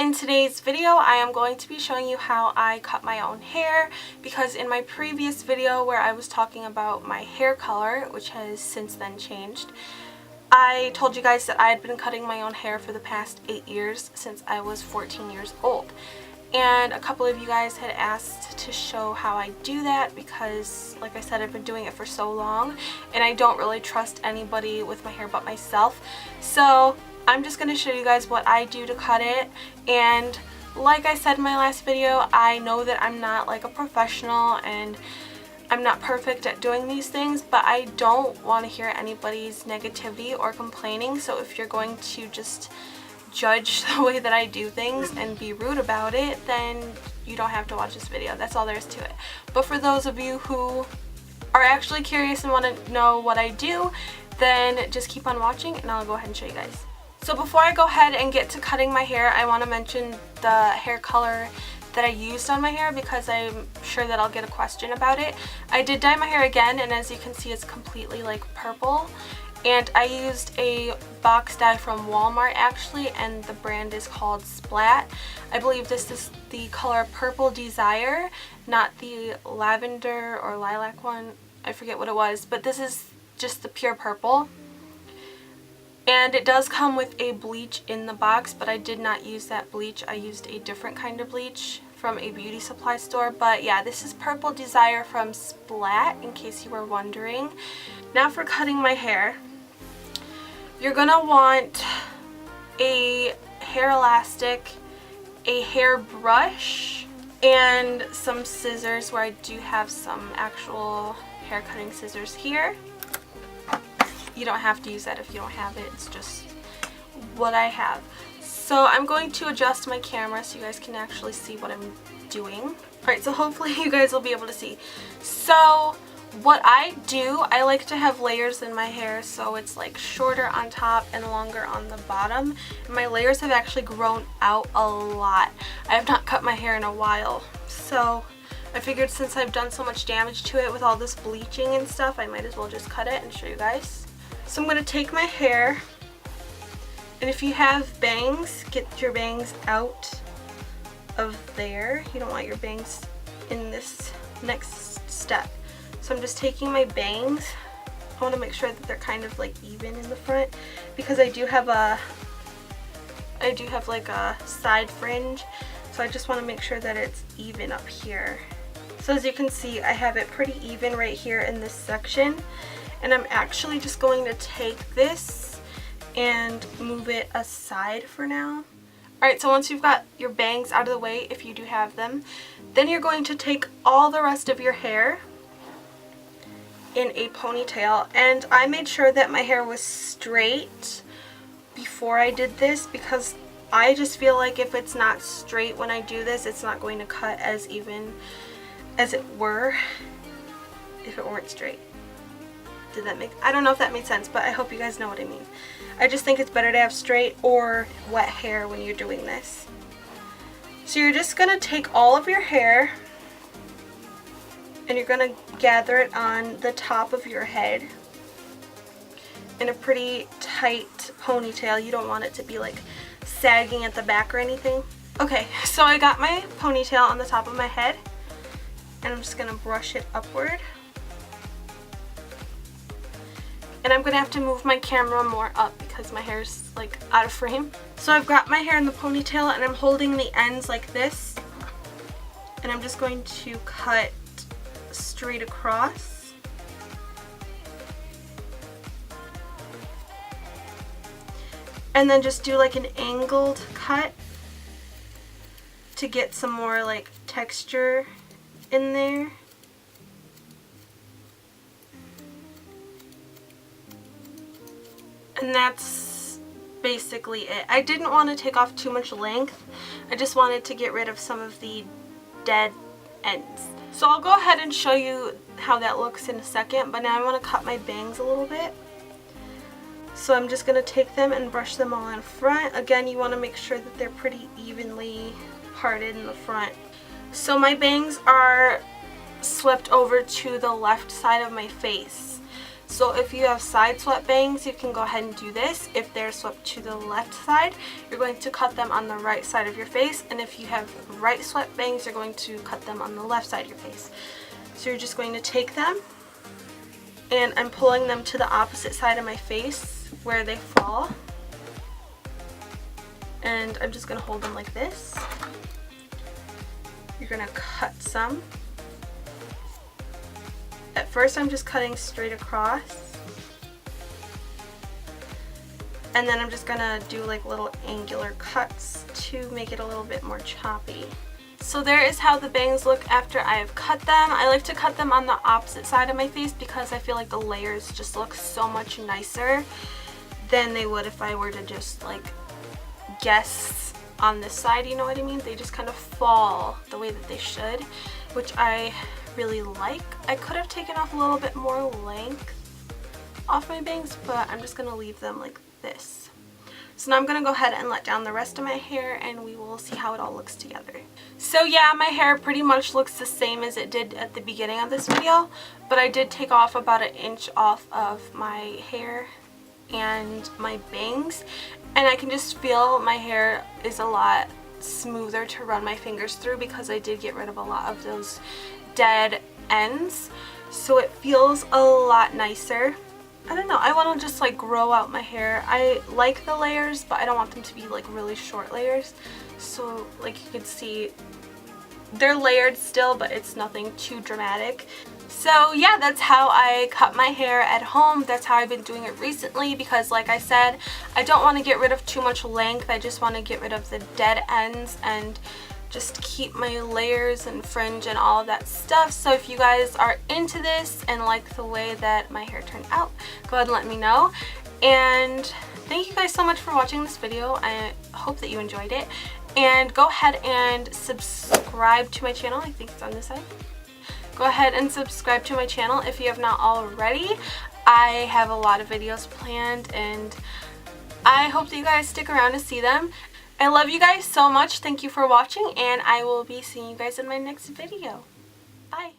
in today's video, I am going to be showing you how I cut my own hair, because in my previous video where I was talking about my hair color, which has since then changed, I told you guys that I had been cutting my own hair for the past 8 years since I was 14 years old. And a couple of you guys had asked to show how I do that because, like I said, I've been doing it for so long and I don't really trust anybody with my hair but myself. So I'm just going to show you guys what I do to cut it. And like I said in my last video, I know that I'm not like a professional and I'm not perfect at doing these things, but I don't want to hear anybody's negativity or complaining. So if you're going to just judge the way that I do things and be rude about it, then you don't have to watch this video. That's all there is to it. But for those of you who are actually curious and want to know what I do, then just keep on watching and I'll go ahead and show you guys. So before I go ahead and get to cutting my hair, I want to mention the hair color that I used on my hair because I'm sure that I'll get a question about it. I did dye my hair again, and as you can see, it's completely like purple. And I used a box dye from Walmart actually, and the brand is called Splat. I believe this is the color Purple Desire, not the lavender or lilac one. I forget what it was, but this is just the pure purple. And it does come with a bleach in the box, but I did not use that bleach. I used a different kind of bleach from a beauty supply store. But yeah, this is Purple Desire from Splat, in case you were wondering. Now for cutting my hair. You're gonna want a hair elastic, a hair brush, and some scissors, where I do have some actual hair cutting scissors here. You don't have to use that if you don't have it, it's just what I have. So I'm going to adjust my camera so you guys can actually see what I'm doing. Alright, so hopefully you guys will be able to see. So what I do, I like to have layers in my hair, so it's like shorter on top and longer on the bottom. And my layers have actually grown out a lot. I have not cut my hair in a while, so I figured since I've done so much damage to it with all this bleaching and stuff, I might as well just cut it and show you guys. So I'm going to take my hair, and if you have bangs, get your bangs out of there. You don't want your bangs in this next step. So I'm just taking my bangs. I want to make sure that they're kind of like even in the front, because I do have like a side fringe, so I just want to make sure that it's even up here. So as you can see, I have it pretty even right here in this section, and I'm actually just going to take this and move it aside for now. Alright, so once you've got your bangs out of the way, if you do have them, then you're going to take all the rest of your hair in a ponytail. And I made sure that my hair was straight before I did this, because I just feel like if it's not straight when I do this, it's not going to cut as even as it were if it weren't straight. Did that make, I don't know if that made sense, but I hope you guys know what I mean. I just think it's better to have straight or wet hair when you're doing this. So you're just going to take all of your hair and you're going to gather it on the top of your head in a pretty tight ponytail. You don't want it to be like sagging at the back or anything. Okay, so I got my ponytail on the top of my head, and I'm just going to brush it upward. And I'm going to have to move my camera more up because my hair's like out of frame. So I've got my hair in the ponytail and I'm holding the ends like this. And I'm just going to cut straight across. And then just do like an angled cut to get some more like texture in there. And that's basically it. I didn't want to take off too much length. I just wanted to get rid of some of the dead ends. So I'll go ahead and show you how that looks in a second, but now I want to cut my bangs a little bit. So I'm just going to take them and brush them all in front. Again, you want to make sure that they're pretty evenly parted in the front. So my bangs are swept over to the left side of my face. So if you have side swept bangs, you can go ahead and do this. If they're swept to the left side, you're going to cut them on the right side of your face. And if you have right swept bangs, you're going to cut them on the left side of your face. So you're just going to take them, and I'm pulling them to the opposite side of my face where they fall. And I'm just going to hold them like this. You're going to cut some. At first I'm just cutting straight across. And then I'm just going to do like little angular cuts to make it a little bit more choppy. So there is how the bangs look after I have cut them. I like to cut them on the opposite side of my face because I feel like the layers just look so much nicer than they would if I were to just like guess on this side, you know what I mean? They just kind of fall the way that they should, which I really like. I could have taken off a little bit more length off my bangs, but I'm just going to leave them like this. So now I'm going to go ahead and let down the rest of my hair and we will see how it all looks together. So yeah, my hair pretty much looks the same as it did at the beginning of this video, but I did take off about an inch off of my hair and my bangs, and I can just feel my hair is a lot smoother to run my fingers through because I did get rid of a lot of those dead ends, so it feels a lot nicer. I don't know, I want to just like grow out my hair. I like the layers, but I don't want them to be like really short layers. So like you can see, they're layered still, but it's nothing too dramatic. So yeah, that's how I cut my hair at home. That's how I've been doing it recently because like I said, I don't want to get rid of too much length. I just want to get rid of the dead ends and just keep my layers and fringe and all of that stuff. So if you guys are into this and like the way that my hair turned out, go ahead and let me know. And thank you guys so much for watching this video. I hope that you enjoyed it. And go ahead and subscribe to my channel. I think it's on this side. Go ahead and subscribe to my channel if you have not already. I have a lot of videos planned and I hope that you guys stick around to see them. I love you guys so much. Thank you for watching, and I will be seeing you guys in my next video. Bye.